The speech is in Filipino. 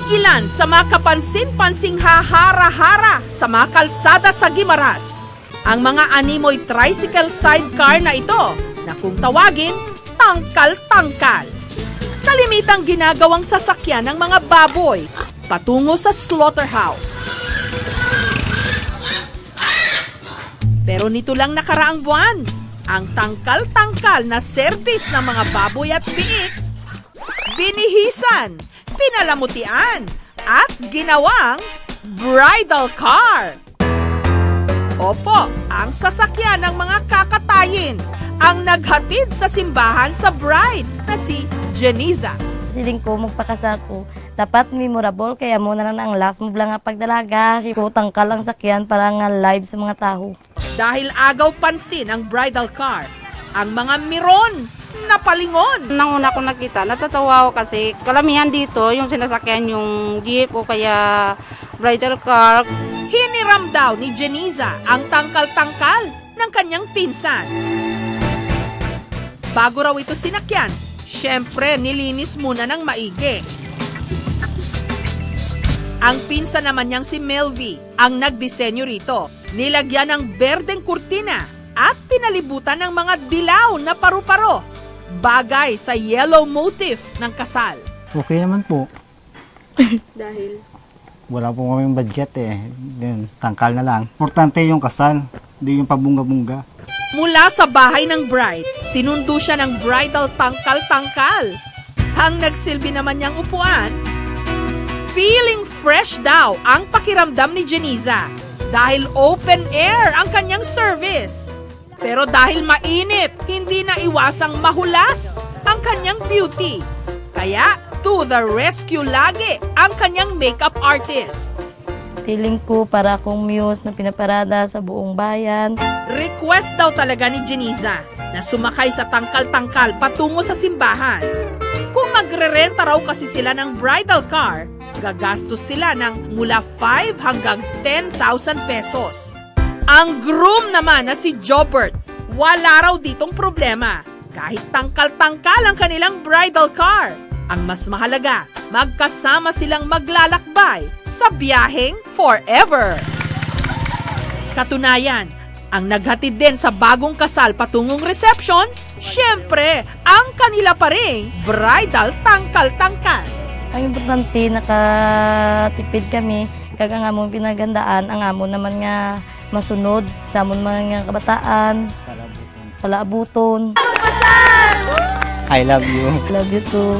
Ilan sa mga kapansin-pansing hahara-hara sa mga kalsada sa Guimaras. Ang mga animoy tricycle sidecar na ito na kung tawagin, tangkal-tangkal. Kalimitang ginagawang sasakyan ng mga baboy patungo sa slaughterhouse. Pero nito lang nakaraang buwan, ang tangkal-tangkal na service ng mga baboy at biik, binihisan, pinalamutian, at ginawang bridal car. Opo, ang sasakyan ng mga kakatayin ang naghatid sa simbahan sa bride na si Jeniza. Siling ko magpakasal ko, dapat memorable kaya muna na ang last move lang nga pagdalaga. Tangkal ang sakyan para nga live sa mga tao. Dahil agaw pansin ang bridal car, ang mga miron na palingon. Nang una ko nakita, natatawa ako kasi kalamihan dito yung sinasakyan yung jeep o kaya bridal car. Hiniram daw ni Jeniza ang tangkal-tangkal ng kanyang pinsan. Bago raw ito sinakyan, syempre nilinis muna ng maigi. Ang pinsan naman niyang si Melvie ang nagdisenyo rito. Nilagyan ng berdeng kurtina at pinalibutan ng mga dilaw na paru-paro. Bagay sa yellow motif ng kasal. Okay naman po. Dahil? Wala po kaming budget eh. Then, tangkal na lang. Importante yung kasal, hindi yung pabunga-bunga. Mula sa bahay ng bride, sinundo siya ng bridal tangkal-tangkal. Ang nagsilbi naman niyang upuan, feeling fresh daw ang pakiramdam ni Jeniza dahil open air ang kanyang service. Pero dahil mainit, hindi na iwasang mahulas ang kanyang beauty. Kaya to the rescue lagi ang kanyang makeup artist. Feeling ko para akong muse na pinaparada sa buong bayan. Request daw talaga ni Jeniza na sumakay sa tangkal-tangkal patungo sa simbahan. Kung magre-renta raw kasi sila ng bridal car, gagastos sila ng mula 5 hanggang 10,000 pesos. Ang groom naman na si Jobert, wala raw ditong problema. Kahit tangkal-tangkal ang kanilang bridal car. Ang mas mahalaga, magkasama silang maglalakbay sa biyaheng forever. Katunayan, ang naghatid din sa bagong kasal patungong reception, syempre, ang kanila pa ring bridal tangkal-tangkal. Ang importante, nakatipid kami. Kaga nga mong pinagandaan, ang amon naman nga masunod sa amon mga kabataan. Palaabuton. I love you. Love you too.